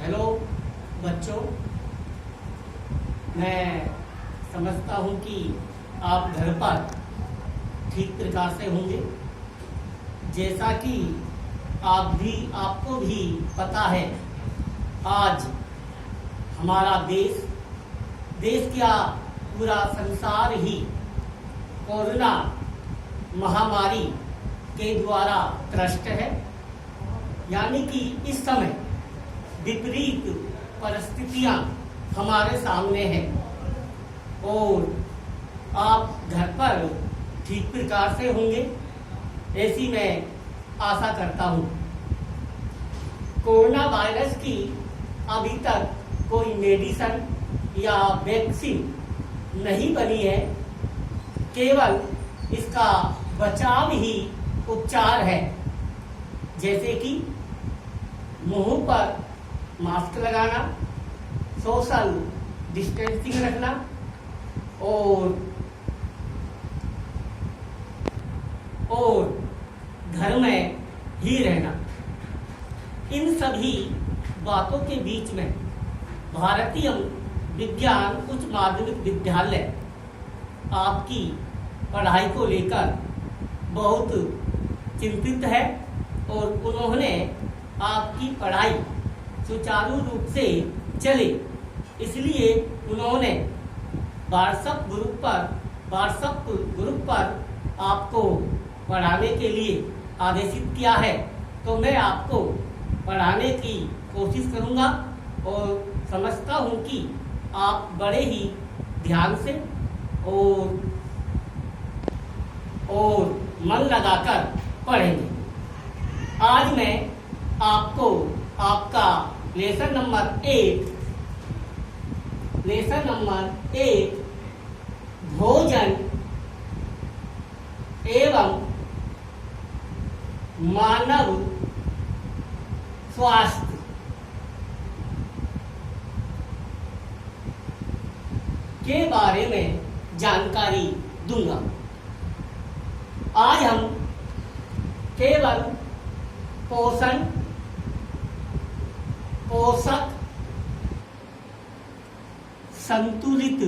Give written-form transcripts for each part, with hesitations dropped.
Hello बच्चों, मैं समझता हूँ कि आप घर पर ठीक प्रकार से होंगे। जैसा कि आपको भी पता है, आज हमारा देश क्या पूरा संसार ही कोरोना महामारी के द्वारा त्रस्त है। यानी कि इस समय विपरीत परिस्थितियां हमारे सामने हैं और आप घर पर ठीक प्रकार से होंगे, ऐसी मैं आशा करता हूं। कोरोना वायरस की अभी तक कोई मेडिसिन या वैक्सीन नहीं बनी है, केवल इसका बचाव ही उपचार है। जैसे कि मुंह पर मास्क लगाना, सोशल डिस्टेंसिंग रखना और घर में ही रहना। इन सभी बातों के बीच में भारतीय विज्ञान उच्च माध्यमिक विद्यालय आपकी पढ़ाई को लेकर बहुत चिंतित है और उन्होंने आपकी पढ़ाई सुचारू रूप से चले, इसलिए उन्होंने व्हाट्सएप ग्रुप पर आपको पढ़ाने के लिए आदेशित किया है। तो मैं आपको पढ़ाने की कोशिश करूंगा और समझता हूं कि आप बड़े ही ध्यान से और मन लगाकर पढ़ेंगे। आज मैं आपको आपका लेसन नंबर 1 भोजन एवं मानव स्वास्थ्य के बारे में जानकारी दूंगा। आज हम केवल पोषक संतुलित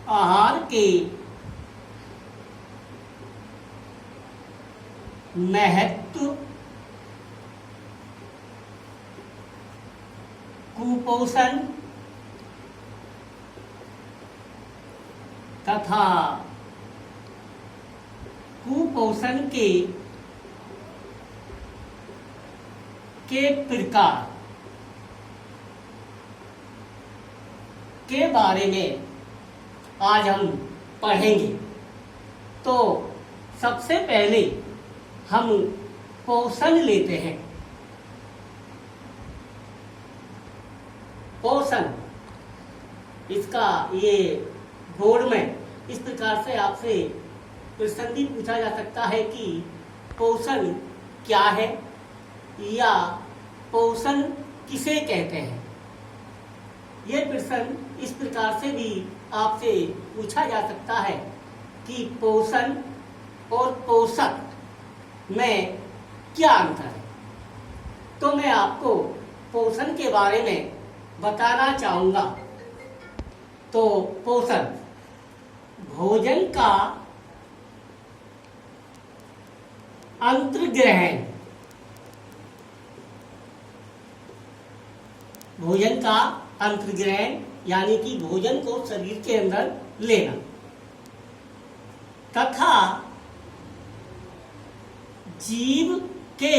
आहार के महत्व, कुपोषण तथा कुपोषण के प्रकार के बारे में आज हम पढ़ेंगे। तो सबसे पहले हम पोषण लेते हैं। पोषण, इसका ये बोर्ड में इस प्रकार से आपसे प्रश्न भी पूछा जा सकता है कि पोषण क्या है या पोषण किसे कहते हैं। यह प्रश्न इस प्रकार से भी आपसे पूछा जा सकता है कि पोषण और पोषक में क्या अंतर है। तो मैं आपको पोषण के बारे में बताना चाहूंगा। तो पोषण भोजन का अंतर्ग्रहण, यानी कि भोजन को शरीर के अंदर लेना तथा जीव के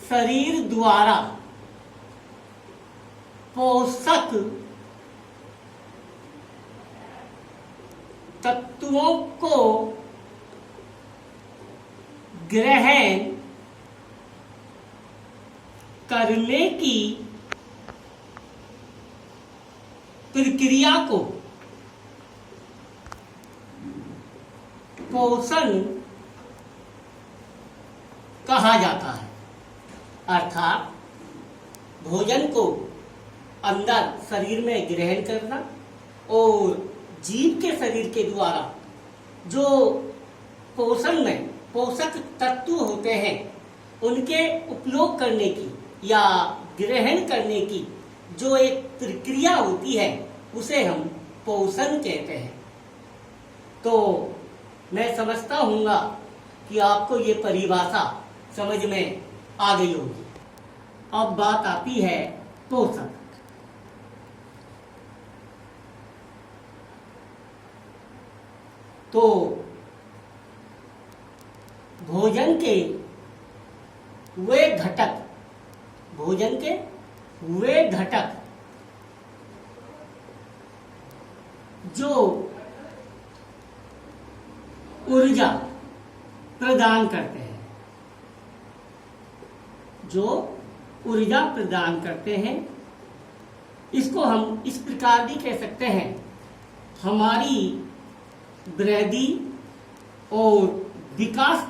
शरीर द्वारा पोषक तत्वों को ग्रहण करने की प्रक्रिया को पोषण कहा जाता है। अर्थात भोजन को अंदर शरीर में ग्रहण करना और जीव के शरीर के द्वारा जो पोषण में पोषक तत्व होते हैं उनके उपयोग करने की या ग्रहण करने की जो एक प्रक्रिया होती है उसे हम पोषण कहते हैं। तो मैं समझता हूँगा कि आपको ये परिभाषा समझ में आ गई होगी। अब बात आती है पोषक। तो भोजन के वे घटक जो ऊर्जा प्रदान करते हैं, इसको हम इस प्रकार भी कह सकते हैं, हमारी वृद्धि और विकास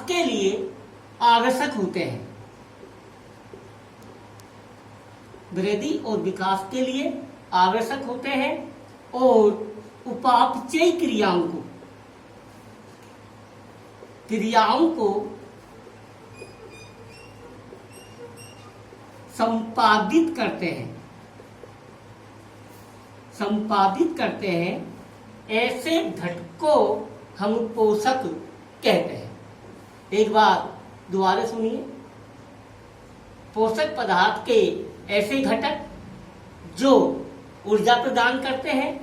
के लिए आवश्यक होते हैं। वृद्धि और विकास के लिए आवश्यक होते हैं और उपापचय क्रियाओं को संपादित करते हैं। ऐसे घटक को हम पोषक कहते हैं। एक बार दोबारा सुनिए। पोषक पदार्थ के ऐसे घटक जो ऊर्जा प्रदान करते हैं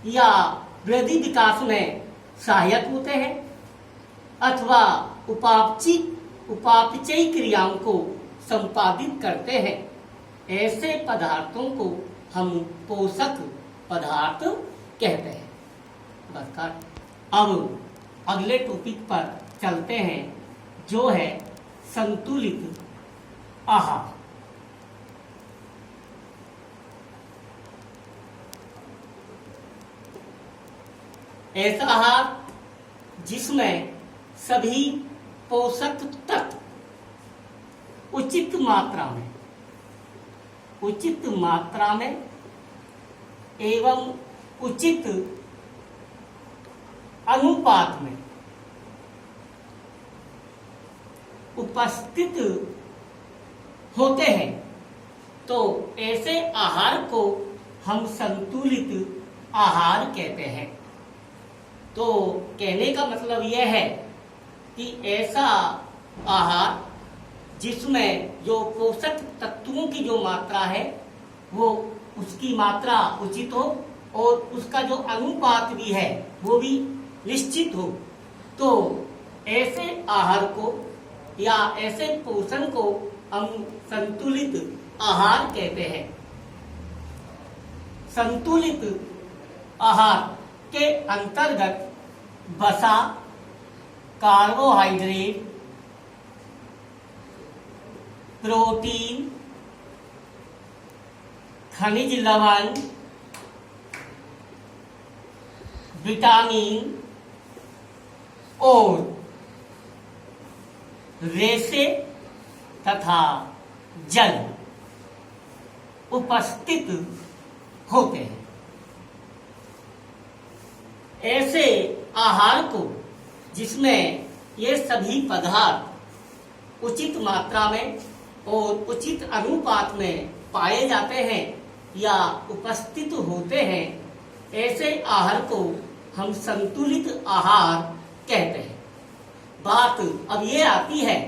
या वृद्धि विकास में सहायक होते हैं अथवा उपापचय क्रियाओं को संपादित करते हैं, ऐसे पदार्थों को हम पोषक पदार्थ कहते हैं। बस अब अगले टॉपिक पर चलते हैं जो है संतुलित आहार। ऐसा आहार जिसमें सभी पोषक तत्व उचित मात्रा में एवं उचित अनुपात में उपस्थित होते हैं। तो ऐसे आहार को हम संतुलित आहार कहते हैं। तो कहने का मतलब यह है कि ऐसा आहार जिसमें जो पोषक तत्वों की जो मात्रा है वो उसकी मात्रा उचित हो और उसका जो अनुपात भी है वो भी निश्चित हो। तो ऐसे आहार को या ऐसे पोषण को हम संतुलित आहार कहते हैं। संतुलित आहार के अंतर्गत वसा, कार्बोहाइड्रेट, प्रोटीन, खनिज लवण, विटामिन और रेशे तथा जल उपस्थित होते हैं। ऐसे आहार को जिसमें ये सभी पदार्थ उचित मात्रा में और उचित अनुपात में पाए जाते हैं या उपस्थित होते हैं, ऐसे आहार को हम संतुलित आहार कहते हैं। बात अब ये आती है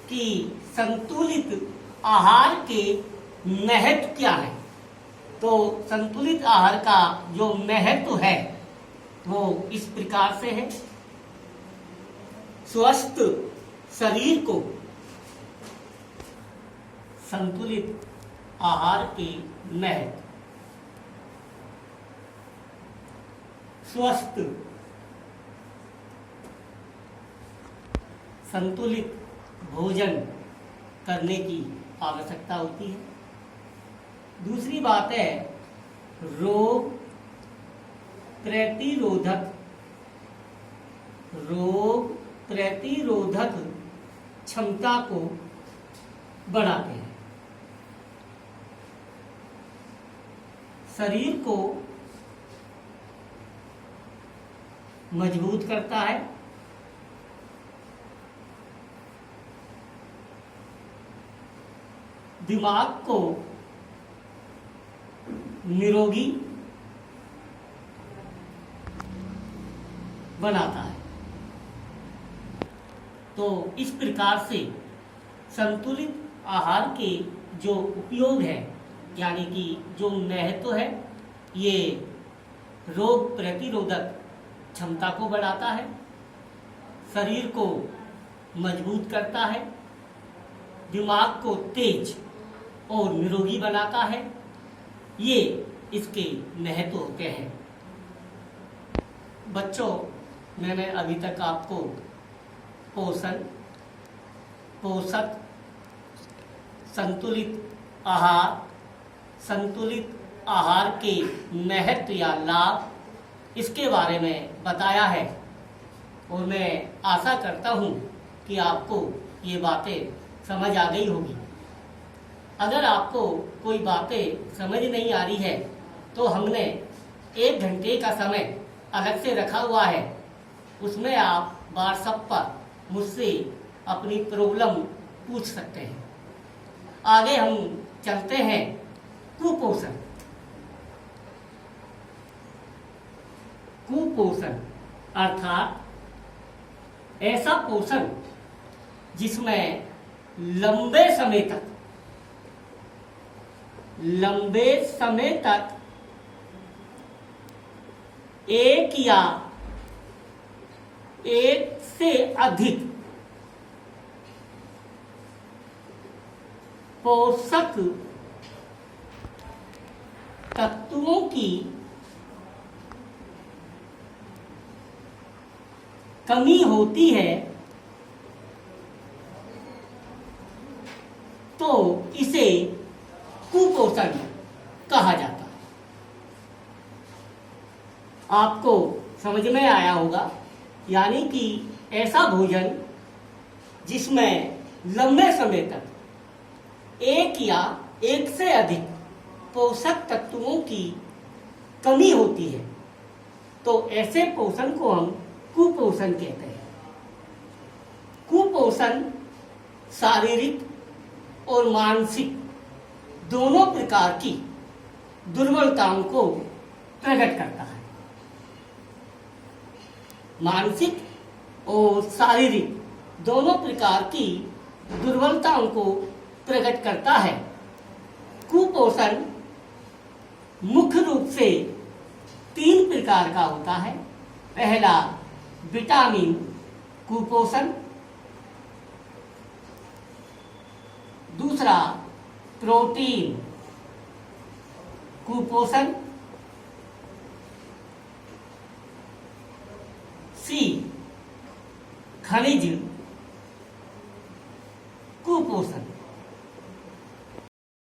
कि संतुलित आहार के महत्व क्या है। तो संतुलित आहार का जो महत्व है वो इस प्रकार से है। स्वस्थ शरीर को संतुलित आहार के महत्व। स्वस्थ संतुलित भोजन करने की आवश्यकता होती है। दूसरी बात है रोग प्रतिरोधक क्षमता को बढ़ाते हैं। शरीर को मजबूत करता है, दिमाग को निरोगी बनाता है। तो इस प्रकार से संतुलित आहार के जो उपयोग है, यानी कि जो महत्व है, ये रोग प्रतिरोधक क्षमता को बढ़ाता है, शरीर को मजबूत करता है, दिमाग को तेज और निरोगी बनाता है। ये इसके महत्व होते हैं। बच्चों, मैंने अभी तक आपको पोषण, पोषक, संतुलित आहार के महत्व या लाभ, इसके बारे में बताया है और मैं आशा करता हूँ कि आपको ये बातें समझ आ गई होगी। अगर आपको कोई बातें समझ नहीं आ रही है तो हमने 1 घंटे का समय अलग से रखा हुआ है, उसमें आप व्हाट्सएप पर मुझसे अपनी प्रॉब्लम पूछ सकते हैं। आगे हम चलते हैं कुपोषण। कुपोषण अर्थात ऐसा पोषण जिसमें लंबे समय तक एक या एक से अधिक पोषक तत्वों की कमी होती है तो इसे कुपोषण कहा जाता है। आपको समझ में आया होगा, यानी कि ऐसा भोजन जिसमें लंबे समय तक एक या एक से अधिक पोषक तत्वों की कमी होती है, तो ऐसे पोषण को हम कुपोषण कहते हैं। कुपोषण शारीरिक और मानसिक दोनों प्रकार की दुर्बलताओं को प्रकट करता है। मानसिक और शारीरिक दोनों प्रकार की दुर्बलताओं को प्रकट करता है। कुपोषण मुख्य रूप से 3 प्रकार का होता है। पहला विटामिन कुपोषण, दूसरा प्रोटीन कुपोषण, सी खनिज